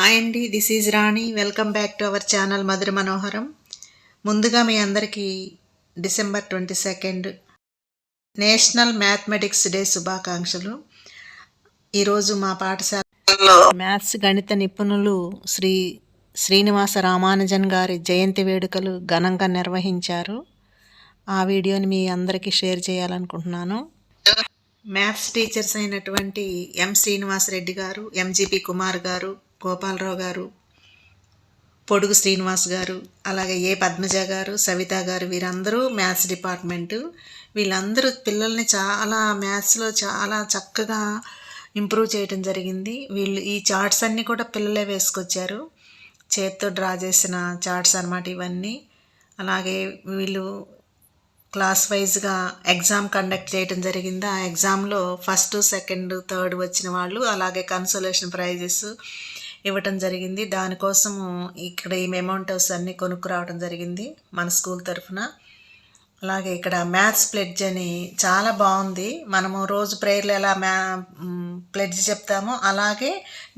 Hi అండి, this is Rani. Welcome back to our channel Madhura Manoharam. ముందుగా మీ అందరికీ డిసెంబర్ 22 నేషనల్ మ్యాథమెటిక్స్ డే శుభాకాంక్షలు. ఈరోజు మా పాఠశాలలో మ్యాథ్స్ గణిత నిపుణులు శ్రీ శ్రీనివాస రామానుజన్ గారి జయంతి వేడుకలు ఘనంగా నిర్వహించారు. ఆ వీడియోని మీ అందరికీ షేర్ చేయాలనుకుంటున్నాను. మ్యాథ్స్ టీచర్స్ అయినటువంటి ఎం శ్రీనివాసరెడ్డి గారు, ఎంజీపీ కుమార్ గారు, గోపాలరావు గారు, పొడుగు శ్రీనివాస్ గారు, అలాగే ఏ పద్మజ గారు, సవిత గారు, వీరందరూ మ్యాథ్స్ డిపార్ట్మెంటు. వీళ్ళందరూ పిల్లల్ని మ్యాథ్స్లో చాలా చక్కగా ఇంప్రూవ్ చేయడం జరిగింది. వీళ్ళు ఈ చార్ట్స్ అన్నీ కూడా పిల్లలే వేసుకొచ్చారు. చేత్తో డ్రా చేసిన చార్ట్స్ అన్నమాట ఇవన్నీ. అలాగే వీళ్ళు క్లాస్ వైజ్గా ఎగ్జామ్ కండక్ట్ చేయడం జరిగింది. ఆ ఎగ్జామ్లో ఫస్ట్, సెకండ్, థర్డ్ వచ్చిన వాళ్ళు అలాగే కన్సోలేషన్ ప్రైజెస్ ఇవ్వటం జరిగింది. దానికోసము ఇక్కడ ఈ మెమోంటోస్ అన్నీ కొనుక్కురావడం జరిగింది మన స్కూల్ తరఫున. అలాగే ఇక్కడ మ్యాథ్స్ ప్లెడ్జ్ అని చాలా బాగుంది. మనము రోజు ప్రేయర్లు ఎలా ప్లెడ్జ్ చెప్తామో అలాగే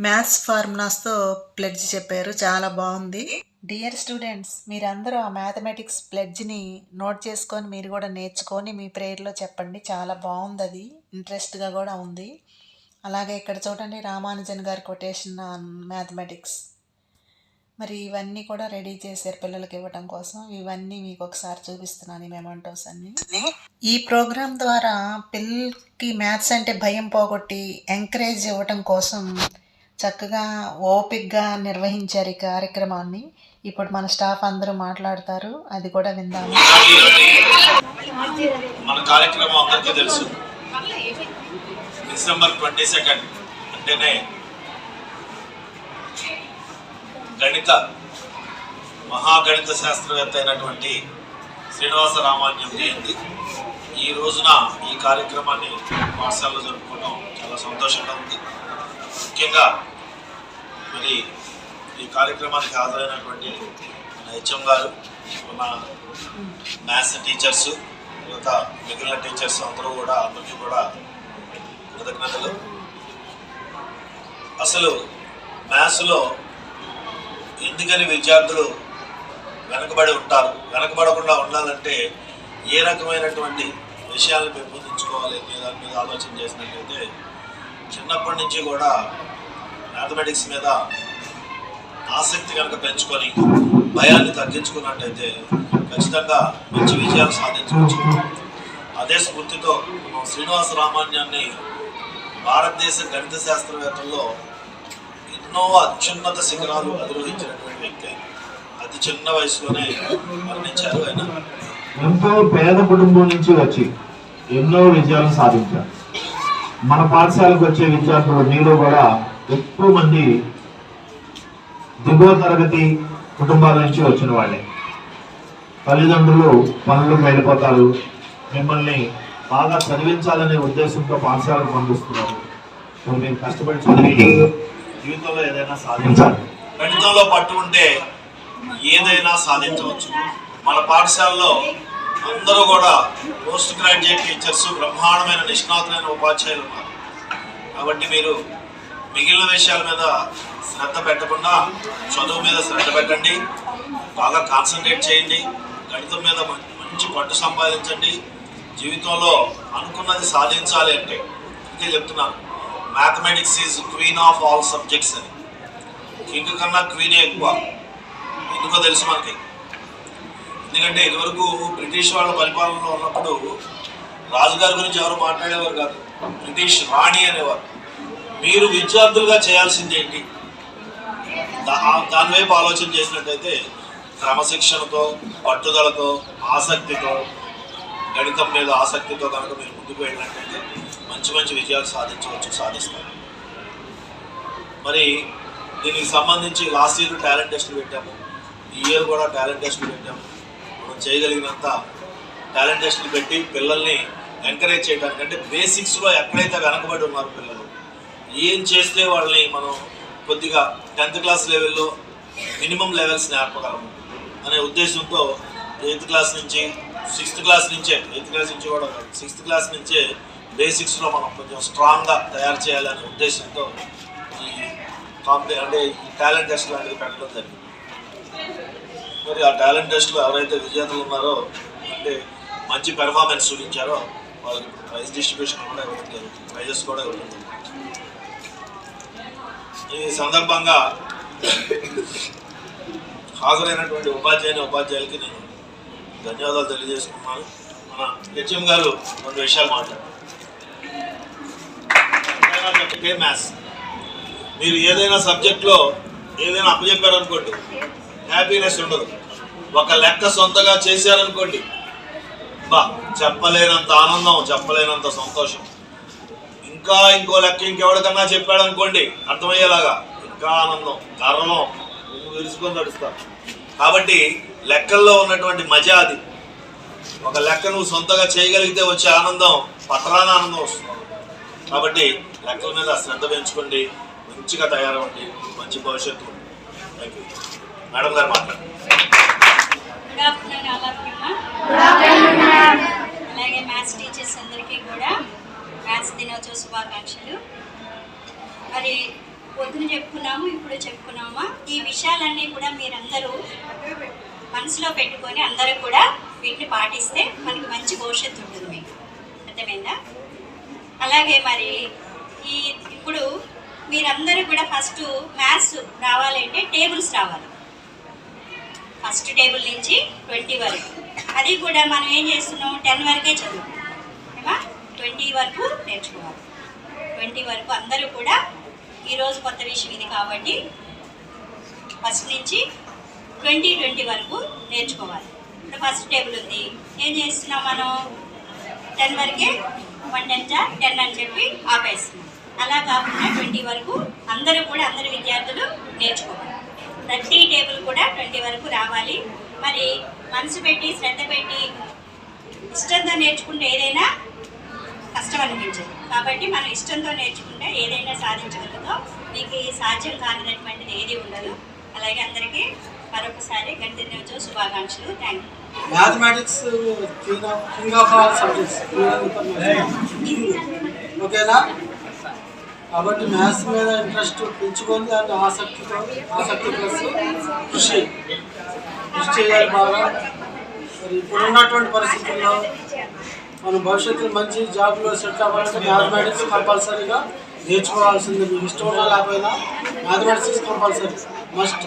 మ్యాథ్స్ ఫార్ములాస్తో ప్లెడ్జ్ చెప్పారు. చాలా బాగుంది. డియర్ స్టూడెంట్స్, మీరందరూ ఆ మ్యాథమెటిక్స్ ప్లెడ్జ్ని నోట్ చేసుకొని మీరు కూడా నేర్చుకొని మీ ప్రేయర్లో చెప్పండి. చాలా బాగుంది, అది ఇంట్రెస్ట్గా కూడా ఉంది. అలాగే ఇక్కడ చూడండి, రామానుజన్ గారి కొటేషన్ ఆన్ మ్యాథమెటిక్స్. మరి ఇవన్నీ కూడా రెడీ చేశారు పిల్లలకి ఇవ్వటం కోసం. ఇవన్నీ మీకు ఒకసారి చూపిస్తున్నాను, ఈ మెమంటోస్ అన్నీ. ఈ ప్రోగ్రాం ద్వారా పిల్లలకి మ్యాథ్స్ అంటే భయం పోగొట్టి ఎంకరేజ్ ఇవ్వటం కోసం చక్కగా ఓపిక్గా నిర్వహించారు ఈ కార్యక్రమాన్ని. ఇప్పుడు మన స్టాఫ్ అందరూ మాట్లాడతారు, అది కూడా విందాము. మన కార్యక్రమం అందరికీ తెలుసు. డిసెంబర్ 22 అంటేనే మహాగణిత శాస్త్రవేత్త అయినటువంటి శ్రీనివాస రామానుజన్ జయంతి. ఈ రోజున ఈ కార్యక్రమాన్ని పాఠశాలలో జరుపుకోవడం చాలా సంతోషంగా ఉంది. ముఖ్యంగా మరి ఈ కార్యక్రమానికి హాజరైనటువంటి మన హెచ్ఎం గారు, మన మ్యాథ్స్ టీచర్స్, తర్వాత మిగిలిన టీచర్స్ అందరికీ కూడా కృతజ్ఞతలు. అసలు మ్యాథ్స్లో ఎందుకని విద్యార్థులు వెనకబడి ఉంటారు, వెనకబడకుండా ఉండాలంటే ఏ రకమైనటువంటి విషయాలను పెంపొందించుకోవాలి అనే దాని మీద ఆలోచన చేసినట్లయితే చిన్నప్పటి నుంచి కూడా మ్యాథమెటిక్స్ మీద ఆసక్తి కనుక పెంచుకొని భయాన్ని తగ్గించుకున్నట్టయితే ఖచ్చితంగా మంచి విజయాలు సాధించవచ్చు. అదే స్ఫూర్తితో శ్రీనివాస రామానుజాన్ని భారతదేశ గణిత శాస్త్రవేత్తల్లో ఎన్నో అత్యున్నత శిఖరాలు అధిరోహించినటువంటి వ్యక్తి. అతి చిన్న వయసులోనే మరణించారు. ఆయన ఎంతో పేద కుటుంబం నుంచి వచ్చి ఎన్నో విజయాలు సాధించారు. మన పాఠశాలకు వచ్చే విద్యార్థులు మీరు కూడా ఎక్కువ మంది దిగువ తరగతి కుటుంబాల నుంచి వచ్చిన వాళ్ళే. తల్లిదండ్రులు పనులకు వెళ్ళిపోతారు, మిమ్మల్ని బాగా చదివించాలనే ఉద్దేశంతో పాఠశాలకు పంపిస్తున్నారు. మీరు కష్టపడి చదివి జీవితంలో ఏదైనా సాధించాలి. గణితంలో పట్టు ఉంటే ఏదైనా సాధించవచ్చు. మన పాఠశాలలో అందరూ కూడా పోస్ట్ గ్రాడ్యుయేట్ టీచర్స్, బ్రహ్మాండమైన నిష్ణాతులైన ఉపాధ్యాయులు ఉన్నారు. కాబట్టి మీరు మిగిలిన విషయాల మీద శ్రద్ధ పెట్టకుండా చదువు మీద శ్రద్ధ పెట్టండి, బాగా కాన్సన్ట్రేట్ చేయండి, గణితం మీద మంచి పట్టు సంపాదించండి. జీవితంలో అనుకున్నది సాధించాలి అంటే ఇంకే చెప్తున్నాను, mathematics is queen of all subjects అని. కింగ్ కన్నా క్వీనే ఎక్కువ. ఎందుకో తెలుసు మనకి. ఎందుకంటే ఇదివరకు బ్రిటిష్ వాళ్ళ పరిపాలనలో ఉన్నప్పుడు రాజుగారి గురించి ఎవరు మాట్లాడేవారు కాదు, బ్రిటిష్ రాణి అనేవారు. మీరు విద్యార్థులుగా చేయాల్సింది ఏంటి, దాని వైపు ఆలోచన చేసినట్టయితే క్రమశిక్షణతో, పట్టుదలతో, ఆసక్తితో, గణితం మీద ఆసక్తితో కనుక మీరు ముందుకు వెళ్ళినట్టయితే మంచి మంచి విజయాలు సాధిస్తారు. మరి దీనికి సంబంధించి లాస్ట్ ఇయర్ టాలెంట్ టెస్ట్లు పెట్టాము, ఈ ఇయర్ కూడా టాలెంట్ టెస్ట్లు పెట్టాము. మనం చేయగలిగినంత టాలెంట్ టెస్ట్లు పెట్టి పిల్లల్ని ఎంకరేజ్ చేయడానికి, అంటే బేసిక్స్లో ఎక్కడైతే వెనకబడి ఉన్నారు పిల్లలు, ఏం చేస్తే వాళ్ళని మనం కొద్దిగా 10th క్లాస్ లెవెల్లో మినిమం లెవెల్స్ నేర్పగలము అనే ఉద్దేశంతో 8th క్లాస్ నుంచి 6th క్లాస్ నుంచే, 8th క్లాస్ నుంచి కూడా 6th క్లాస్ నుంచే బేసిక్స్లో మనం కొంచెం స్ట్రాంగ్గా తయారు చేయాలనే ఉద్దేశంతో ఈ అంటే ఈ టాలెంట్ టెస్ట్ లాంటిది పెట్టడం జరిగింది. మరి ఆ టాలెంట్ టెస్ట్లో ఎవరైతే విజేతలు ఉన్నారో, అంటే మంచి పెర్ఫార్మెన్స్ చూపించారో, వాళ్ళకి ప్రైజ్ డిస్ట్రిబ్యూషన్ కూడా ఇవ్వడం జరుగుతుంది, ప్రైజెస్ కూడా ఇవ్వడం జరుగుతుంది. ఈ సందర్భంగా హాజరైనటువంటి ఉపాధ్యాయులకి నేను ధన్యవాదాలు తెలియజేసుకున్నాను. మన హెచ్ఎం గారు కొన్ని విషయాలు మాట్లాడారు. మ్యాథ్స్ మీరు ఏదైనా సబ్జెక్ట్లో ఏదైనా అప్పచెప్పారనుకోండి, హ్యాపీనెస్ ఉండదు. ఒక లెక్క సొంతగా చేశారనుకోండి, చెప్పలేనంత ఆనందం, చెప్పలేనంత సంతోషం. ఇంకా ఇంకో లెక్క ఇంకెవరికన్నా చెప్పాడనుకోండి అర్థమయ్యేలాగా, ఇంకా ఆనందం, గర్వం విరుచుకొని నడుస్తాం. కాబట్టి లెక్కల్లో ఉన్నటువంటి మజా అది. ఒక లెక్క నువ్వు సొంతగా చేయగలిగితే వచ్చే ఆనందం పత్రాన ఆనందం వస్తుంది. కాబట్టి లెక్కల మీద శ్రద్ధ పెంచుకోండి, మంచిగా తయారవ్వండి, మంచి భవిష్యత్తు. Thank you. మేడం గారు మాట్లాడండి. అలాగే మ్యాథ్స్ టీచర్స్ అందరికీ కూడా మ్యాథ్స్ దినోత్సవ శుభాకాంక్షలు. మరి పొద్దున చెప్పుకున్నాము, ఇప్పుడు చెప్పుకున్నామా, ఈ విషయాలన్నీ కూడా మీరందరూ మనసులో పెట్టుకొని అందరూ కూడా వీటిని పాటిస్తే మనకి మంచి భవిష్యత్తు ఉంటుంది. మీకు అర్థమైందా? అలాగే మరి ఇప్పుడు మీరందరూ కూడా ఫస్ట్ మ్యాథ్స్ రావాలంటే టేబుల్స్ రావాలి. ఫస్ట్ టేబుల్ నుంచి 20 వరకు. అది కూడా మనం ఏం చేస్తున్నాం, 10 వరకే చదువుకుంటాం, 20 వరకు నేర్చుకోవాలి. 20 వరకు అందరూ కూడా ఈరోజు కొత్త విషయం ఇది కాబట్టి ఫస్ట్ నుంచి 20 వరకు నేర్చుకోవాలి. ఇప్పుడు ఫస్ట్ టేబుల్ ఉంది, ఏం చేస్తున్నాం మనం 10 వరకే 1 10 అని చెప్పి ఆపేస్తున్నాం. అలా కాకుండా 20 వరకు అందరూ కూడా అందరు విద్యార్థులు నేర్చుకోవాలి. ప్రతి టేబుల్ కూడా 20 వరకు రావాలి. మరి మనసు పెట్టి శ్రద్ధ పెట్టి ఇష్టంతో నేర్చుకుంటే ఏదైనా కష్టం అనిపించదు. కాబట్టి మనం ఇష్టంతో నేర్చుకుంటే ఏదైనా సాధించగలుగుతాం. మీకు సాధ్యం కానినటువంటిది ఏది ఉండదు. అలాగే అందరికీ మరొకసారి గణిత దినోత్సవ శుభాకాంక్షలు. Thank you. Mathematics king of all subjects, ఓకేనా? కాబట్టి మ్యాథ్స్ మీద ఇంట్రెస్ట్ పెంచుకొని దాన్ని ఆసక్తి ప్లస్ కృషి చేయాలి బాగా. మరి ఇప్పుడున్నటువంటి పరిస్థితుల్లో మనం భవిష్యత్తులో మంచి జాబ్లో సెట్ అవ్వాలంటే మ్యాథమెటిక్స్ కంపల్సరీగా నేర్చుకోవాల్సింది. మీకు ఇష్టం ఉన్నా లేకపోయినా మ్యాథమెటిక్స్ కంపల్సరీ మస్ట్.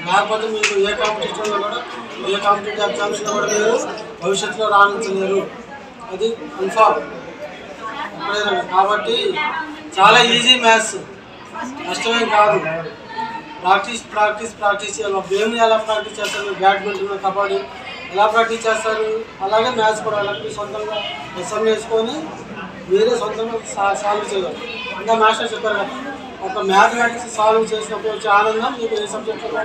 లేకపోతే మీకు ఏ కాంపిటీషన్లో కూడా ఏ కాంపిటేటివ్ ఎగ్జామ్స్లో కూడా మీరు భవిష్యత్తులో రాణించలేరు, అది కన్ఫామ్. కాబట్టి చాలా ఈజీ మ్యాథ్స్, కష్టమేం కాదు. ప్రాక్టీస్ చేయాలి. గేమ్ని ఎలా ప్రాక్టీస్ చేస్తారు, బ్యాడ్మింటన్ కబడ్డీ ఎలా ప్రాక్టీస్ చేస్తారు, అలాగే మ్యాథ్స్ కూడా అలాగే సొంతంగా ఎస్ఎం వేసుకొని మీరే సొంతంగా సాల్వ్ చేయాలి. ఇంకా మాస్టర్ చెప్పారు కదా, ఒక మ్యాథమెటిక్స్ సాల్వ్ చేసినప్పుడు వచ్చే ఆనందం మీకు ఏ సబ్జెక్ట్లో కూడా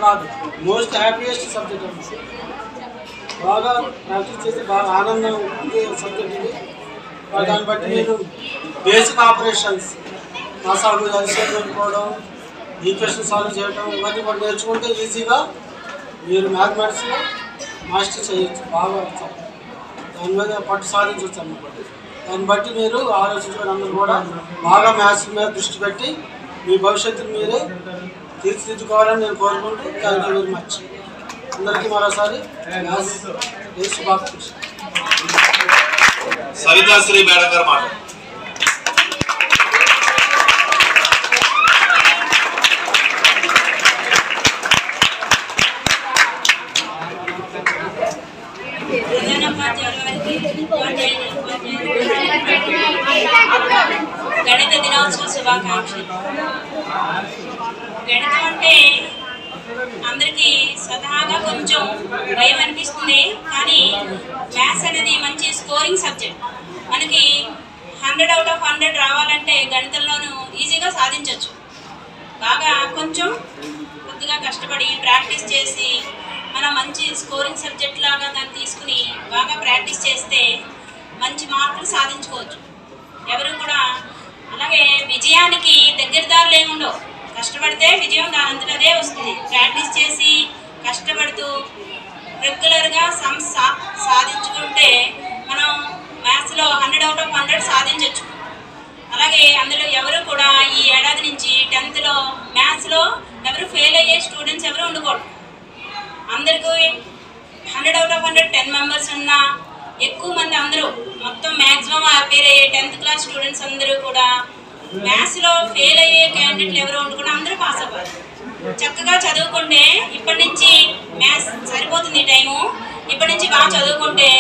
రాదు. మోస్ట్ హ్యాపీయెస్ట్ సబ్జెక్ట్ అండి. బాగా ప్రాక్టీస్ చేసి బాగా ఆనందం ఉండే సబ్జెక్ట్ ఇది. దాన్ని బట్టి మీరు బేసిక్ ఆపరేషన్స్ సాల్వ్ పెట్టుకోవడం, ఈక్వేషన్ సాల్వ్ చేయడం, ఇవన్నీ కూడా నేర్చుకుంటే ఈజీగా మీరు మ్యాథమెటిక్స్లో మాస్టర్ చేయొచ్చు. బాగా దాని మీద పట్టు సాధించవచ్చు అన్నమాట. దాన్ని బట్టి మీరు ఆలోచించుకొని అందరూ కూడా బాగా మ్యాథ్స్ మీద దృష్టి పెట్టి మీ భవిష్యత్తును మీరే తీర్చిదిద్దుకోవాలని నేను కోరుకుంటూ థ్యాంక్ యూ వెరీ మచ్. అందరికీ మరోసారి మ్యాథ్స్ డే శుభాకాంక్షలు. సవితాశ్రీ మేడం గారు మాట. గణిత దినోత్సవ శుభాకాంక్షలు. గణితం అంటే అందరికీ స్వతహాగా కొంచెం భయం అనిపిస్తుంది, కానీ మ్యాథ్స్ అనేది మంచి స్కోరింగ్ సబ్జెక్ట్. మనకి 100 out of 100 రావాలంటే గణితంలోనూ ఈజీగా సాధించవచ్చు. బాగా కొద్దిగా కష్టపడి ప్రాక్టీస్ చేసి మనం మంచి స్కోరింగ్ సబ్జెక్ట్ లాగా దాన్ని తీసుకుని బాగా ప్రాక్టీస్ చేస్తే మంచి మార్కులు సాధించుకోవచ్చు ఎవరు కూడా. అలాగే విజయానికి దగ్గర దారులు ఏముండవు, కష్టపడితే విజయం దానంతట అదే వస్తుంది. ప్రాక్టీస్ చేసి కష్టపడుతూ రెగ్యులర్గా సాధించుకుంటే మనం మ్యాథ్స్లో 100 out of 100 సాధించవచ్చు. అలాగే అందులో ఎవరు కూడా ఈ ఏడాది నుంచి 10th మ్యాథ్స్లో ఎవరు ఫెయిల్ అయ్యే స్టూడెంట్స్ ఎవరు ఉండకూడదు. అందరికీ 100 out of 100 10 మెంబర్స్ ఉన్న ఎక్కువ మంది అందరూ మొత్తం మ్యాక్సిమం అపేర్ అయ్యే 10th క్లాస్ స్టూడెంట్స్ అందరూ కూడా మ్యాథ్స్లో ఫెయిల్ అయ్యే క్యాండిడేట్లు ఎవరు ఉండకుండా అందరూ పాస్ అవ్వాలి. చక్కగా చదువుకుంటే ఇప్పటి నుంచి మ్యాథ్స్ సరిపోతుంది టైము. ఇప్పటి నుంచి బాగా చదువుకుంటే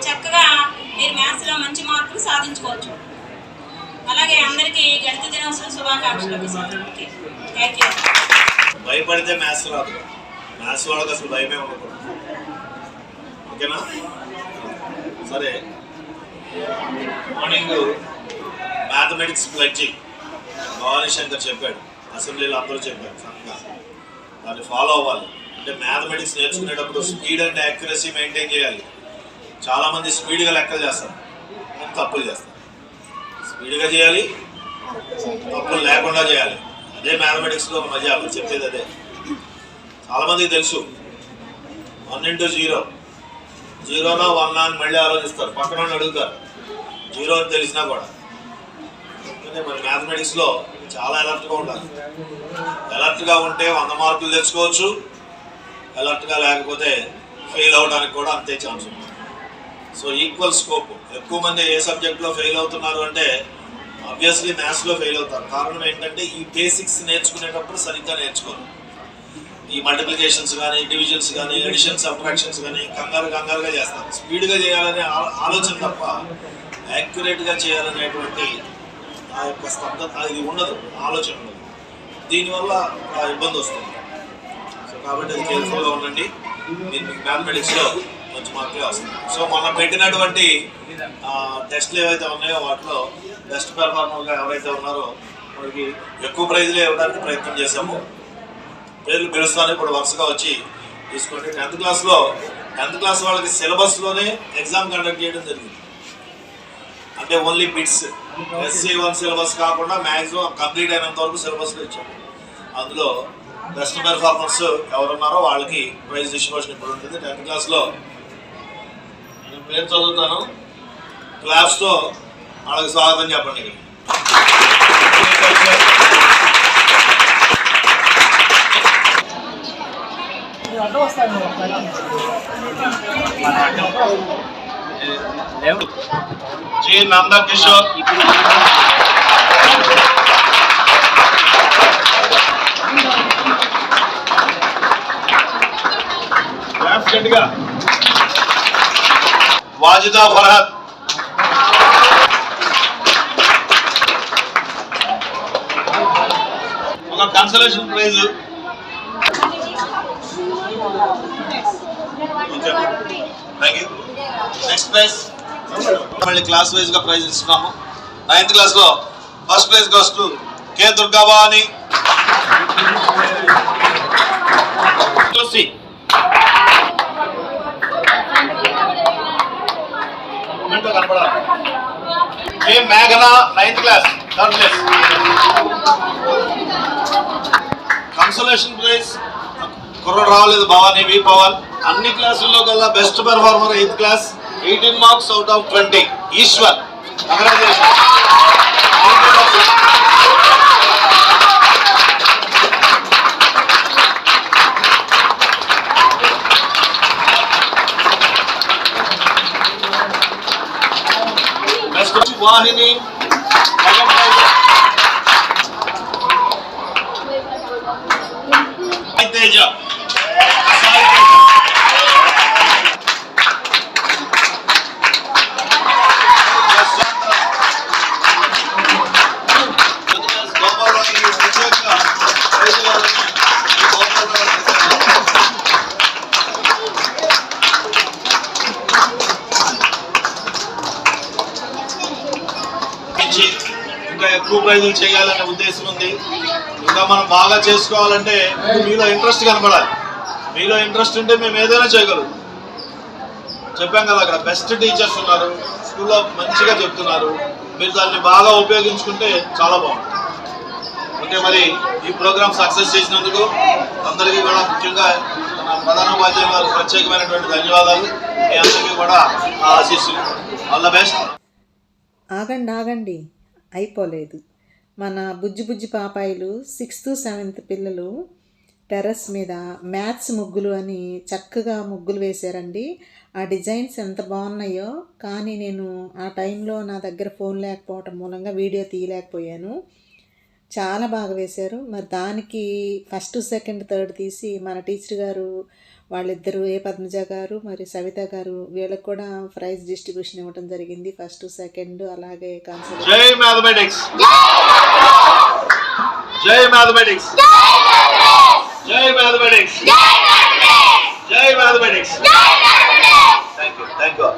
చక్కగా మీరు మ్యాథ్స్లో మంచి మార్కులు సాధించుకోవచ్చు. అలాగే అందరికీ గణిత దినోత్సవ శుభాకాంక్షలు. Thank you. భయపడితే మ్యాథ్స్ రాదు. మ్యాథ్స్ వాళ్ళకి అసలు భయమే ఉండకూడదు. ఓకేనా? సరే, మార్నింగ్ మ్యాథమెటిక్స్ ప్లడ్జింగ్ భవానీ శంకర్ చెప్పాడు, అసెంబ్లీలో అందరూ చెప్పారు. చక్కగా దాన్ని ఫాలో అవ్వాలి. అంటే మ్యాథమెటిక్స్ నేర్చుకునేటప్పుడు స్పీడ్ అండ్ యాక్యురసీ మెయింటైన్ చేయాలి. చాలామంది స్పీడ్గా లెక్కలు చేస్తారు కానీ తప్పులు చేస్తారు. స్పీడ్గా చేయాలి, తప్పులు లేకుండా చేయాలి. అదే మ్యాథమెటిక్స్లో ఒక మజా. చెప్పేది అదే. చాలామందికి తెలుసు 1 into 0, 0నా 1 అని మళ్ళీ ఆలోచిస్తారు. పక్కన వాళ్ళు అడుగుతారు 0 అని తెలిసినా కూడా. అంటే మరి మ్యాథమెటిక్స్లో చాలా అలర్ట్గా ఉండాలి. అలర్ట్గా ఉంటే 100 మార్కులు తెచ్చుకోవచ్చు. అలర్ట్గా లేకపోతే ఫెయిల్ అవ్వడానికి కూడా అంతే ఛాన్స్ ఉంది. So equal scope. ఎక్కువ మంది ఏ సబ్జెక్ట్లో ఫెయిల్ అవుతున్నారు అంటే ఆబ్వియస్లీ మ్యాథ్స్లో ఫెయిల్ అవుతారు. కారణం ఏంటంటే ఈ బేసిక్స్ నేర్చుకునేటప్పుడు సరిగ్గా నేర్చుకోరు. ఈ మల్టిప్లికేషన్స్ కానీ, డివిజన్స్ కానీ, ఎడిషన్, సబ్ట్రాక్షన్స్ కానీ కంగారుగా చేస్తారు. స్పీడ్గా చేయాలనే ఆలోచన తప్ప యాక్యురేట్గా చేయాలనేటువంటి ఆ యొక్క స్తబ్దత ఇది ఉండదు, ఆలోచన ఉండదు. దీనివల్ల ఇబ్బంది వస్తుంది. సో కాబట్టి అది కేర్ఫుల్గా ఉండండి. మీరు మీకు మ్యాథమెటిక్స్లో మంచి మార్కులే వస్తుంది. సో మనం పెట్టినటువంటి టెస్ట్లు ఏవైతే ఉన్నాయో వాటిలో బెస్ట్ పెర్ఫార్మర్గా ఎవరైతే ఉన్నారో వారికి ఎక్కువ ప్రైజ్లు ఇవ్వడానికి ప్రయత్నం చేశాము. పేర్లు పిలుస్తాను, ఇప్పుడు వరుసగా వచ్చి తీసుకోండి. 10th క్లాస్ వాళ్ళకి సిలబస్లోనే ఎగ్జామ్ కండక్ట్ చేయడం జరిగింది. అంటే ఓన్లీ బిట్స్, SC1 సిలబస్ కాకుండా మ్యాక్సిమం కంప్లీట్ అయినంత వరకు సిలబస్లో ఇచ్చాము. అందులో బెస్ట్ పెర్ఫార్మర్స్ ఎవరున్నారో వాళ్ళకి ప్రైజ్ డిస్ట్రిబ్యూషన్ ఇప్పుడు ఉంటుంది. 10th క్లాస్లో నేను పేరు చదువుతాను, క్లాస్తో వాళ్ళకి స్వాగతం చెప్పండి. జి నందకిషోర్, వాజిదా ఫర్హద్, ఒక consolation prize. Thank you. Next prize మళ్ళీ క్లాస్ వైజ్ గా ప్రైజ్ ఇస్తున్నాము. 9th క్లాస్లో first prize goes to K Durgavani. కనపడాలి. కే మేఘనా 9th class 3rd place. Consolation prize కుర్రడు రావలేదు, భవానీ వి పవన్. అన్ని క్లాసుల్లో కల్లా best performer 8th class, 18 marks out of 20. Eshwar, congratulation. Best Vahini Teja. ఇంకా ఎక్కువ ప్రైజులు చేయాలనే ఉద్దేశం ఉంది. ఇంకా మనం బాగా చేసుకోవాలంటే మీలో ఇంట్రెస్ట్ కనపడాలి. మీలో ఇంట్రెస్ట్ ఉంటే మేము ఏదైనా చేయగలం. చెప్పాం కదా, అక్కడ బెస్ట్ టీచర్స్ ఉన్నారు, స్కూల్లో మంచిగా చెప్తున్నారు. మీరు దాన్ని బాగా ఉపయోగించుకుంటే చాలా బాగుంటుంది. ఓకే, మరి ఈ ప్రోగ్రామ్ సక్సెస్ చేసినందుకు అందరికీ కూడా ముఖ్యంగా మన ప్రధానోపాధ్యాయులు వారికి ప్రత్యేకమైనటువంటి ధన్యవాదాలు. మీ అందరికీ కూడా ఆశీస్సులు. All the best. ఆగండి అయిపోలేదు. మన బుజ్జి బుజ్జి పాపాయిలు 6th 7th పిల్లలు టెర్రస్ మీద మ్యాథ్స్ ముగ్గులు అని చక్కగా ముగ్గులు వేశారండి. ఆ డిజైన్స్ ఎంత బాగున్నాయో, కానీ నేను ఆ టైంలో నా దగ్గర ఫోన్ లేకపోవటం మూలంగా వీడియో తీయలేకపోయాను. చాలా బాగా వేశారు. మరి దానికి 1st 2nd 3rd తీసి మన టీచర్ గారు వాళ్ళిద్దరూ పద్మజ గారు మరి సవిత గారు వీళ్ళకి కూడా ప్రైజ్ డిస్ట్రిబ్యూషన్ ఇవ్వడం జరిగింది. 1st 2nd అలాగే కాన్సెప్ట్. జై మ్యాథమెటిక్స్, జై మ్యాథమెటిక్స్, జై మ్యాథమెటిక్స్, జై మ్యాథమెటిక్స్. Thank you.